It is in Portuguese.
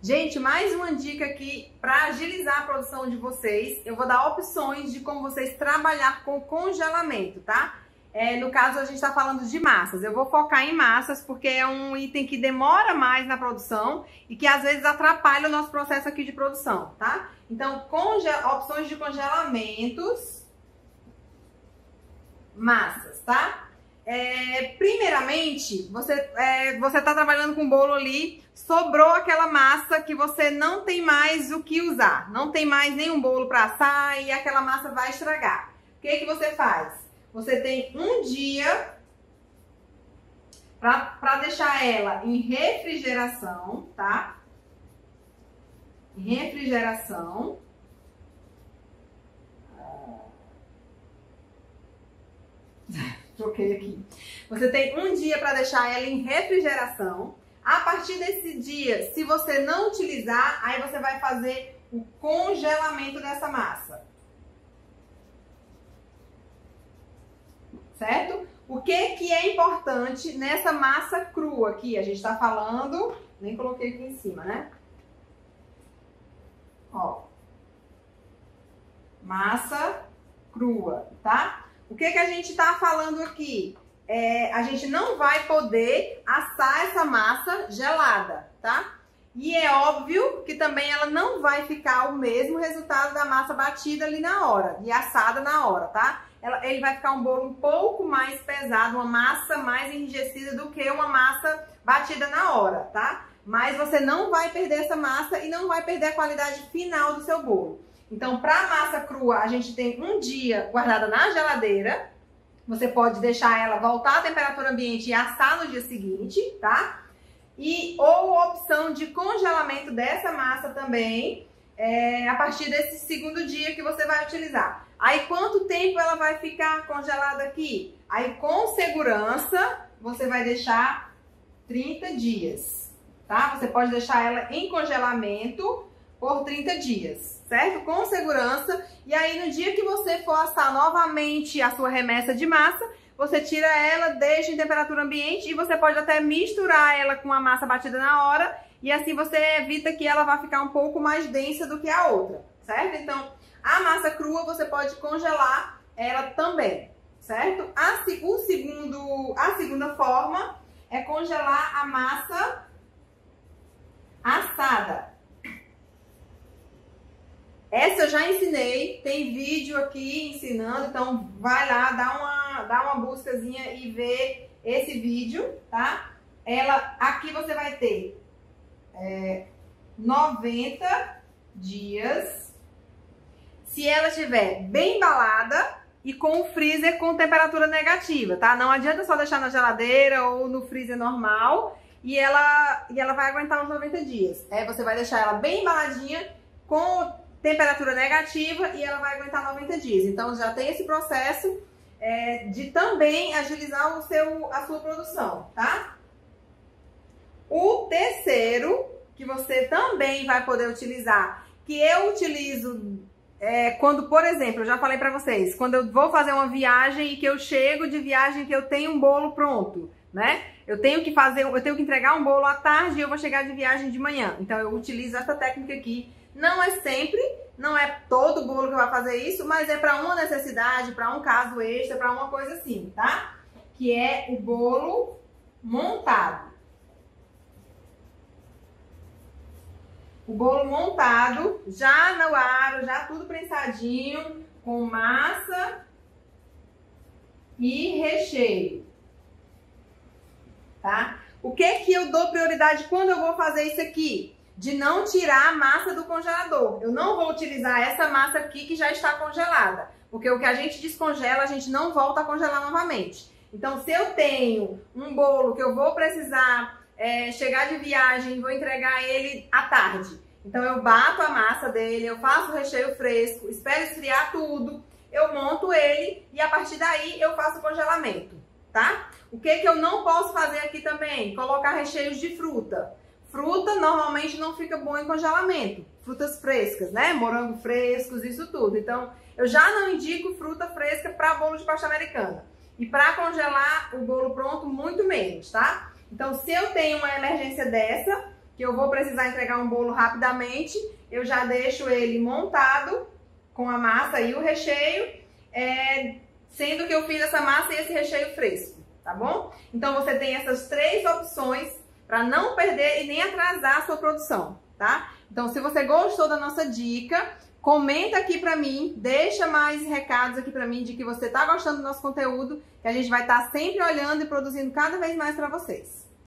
Gente, mais uma dica aqui para agilizar a produção de vocês. Eu vou dar opções de como vocês trabalhar com congelamento, tá? No caso, a gente está falando de massas. Eu vou focar em massas porque é um item que demora mais na produção e que às vezes atrapalha o nosso processo aqui de produção, tá? Então, opções de congelamentos, massas, tá? Primeiramente, você tá trabalhando com bolo ali, sobrou aquela massa que você não tem mais o que usar, não tem mais nenhum bolo para assar e aquela massa vai estragar. O que você faz? Você tem um dia para deixar ela em refrigeração, tá? Em refrigeração. Troquei aqui. Você tem um dia para deixar ela em refrigeração. A partir desse dia, se você não utilizar, aí você vai fazer o congelamento dessa massa. Certo? O que é importante nessa massa crua aqui? A gente tá falando, nem coloquei aqui em cima, né? Ó. Massa crua, tá? O que a gente tá falando aqui? A gente não vai poder assar essa massa gelada, tá? E é óbvio que também ela não vai ficar o mesmo resultado da massa batida ali na hora, e assada na hora, tá? Ele vai ficar um bolo um pouco mais pesado, uma massa mais enrijecida do que uma massa batida na hora, tá? Mas você não vai perder essa massa e não vai perder a qualidade final do seu bolo. Então, para massa crua, a gente tem um dia guardada na geladeira. Você pode deixar ela voltar à temperatura ambiente e assar no dia seguinte, tá? Ou opção de congelamento dessa massa também, a partir desse segundo dia que você vai utilizar. Aí, quanto tempo ela vai ficar congelada aqui? Aí, com segurança, você vai deixar 30 dias, tá? Você pode deixar ela em congelamento por 30 dias, certo? Com segurança. E aí, no dia que você for assar novamente a sua remessa de massa, você tira ela, deixa em temperatura ambiente e você pode até misturar ela com a massa batida na hora. E assim você evita que ela vá ficar um pouco mais densa do que a outra, certo? Então, a massa crua você pode congelar ela também, certo? A segunda forma é congelar a massa assada. Essa eu já ensinei, tem vídeo aqui ensinando, então vai lá, dá uma buscazinha e vê esse vídeo, tá? Aqui você vai ter 90 dias. Se ela estiver bem embalada e com o freezer com temperatura negativa, tá? Não adianta só deixar na geladeira ou no freezer normal e ela vai aguentar uns 90 dias. Você vai deixar ela bem embaladinha com temperatura negativa e ela vai aguentar 90 dias. Então já tem esse processo de também agilizar a sua produção, tá? O terceiro que você também vai poder utilizar, que eu utilizo quando, por exemplo, eu já falei pra vocês, quando eu vou fazer uma viagem e que eu chego de viagem que eu tenho um bolo pronto, né? Eu tenho que entregar um bolo à tarde e eu vou chegar de viagem de manhã. Então eu utilizo essa técnica aqui. Não é sempre, não é todo bolo que vai fazer isso, mas é para uma necessidade, para um caso extra, para uma coisa assim, tá? Que é o bolo montado. O bolo montado, já no aro, já tudo prensadinho, com massa e recheio, tá? O que eu dou prioridade quando eu vou fazer isso aqui? De não tirar a massa do congelador. Eu não vou utilizar essa massa aqui que já está congelada, porque o que a gente descongela, a gente não volta a congelar novamente. Então, se eu tenho um bolo que eu vou precisar chegar de viagem e vou entregar ele à tarde, então eu bato a massa dele, eu faço o recheio fresco, espero esfriar tudo, eu monto ele e a partir daí eu faço o congelamento, tá? O que eu não posso fazer aqui também? Colocar recheios de fruta. Fruta normalmente não fica bom em congelamento. Frutas frescas, né? Morango frescos, isso tudo. Então, eu já não indico fruta fresca para bolo de pasta americana. E para congelar o bolo pronto, muito menos, tá? Então, se eu tenho uma emergência dessa, que eu vou precisar entregar um bolo rapidamente, eu já deixo ele montado com a massa e o recheio, sendo que eu fiz essa massa e esse recheio fresco, tá bom? Então você tem essas 3 opções para não perder e nem atrasar a sua produção, tá? Então se você gostou da nossa dica, comenta aqui pra mim, deixa mais recados aqui pra mim de que você tá gostando do nosso conteúdo, que a gente vai estar sempre olhando e produzindo cada vez mais pra vocês.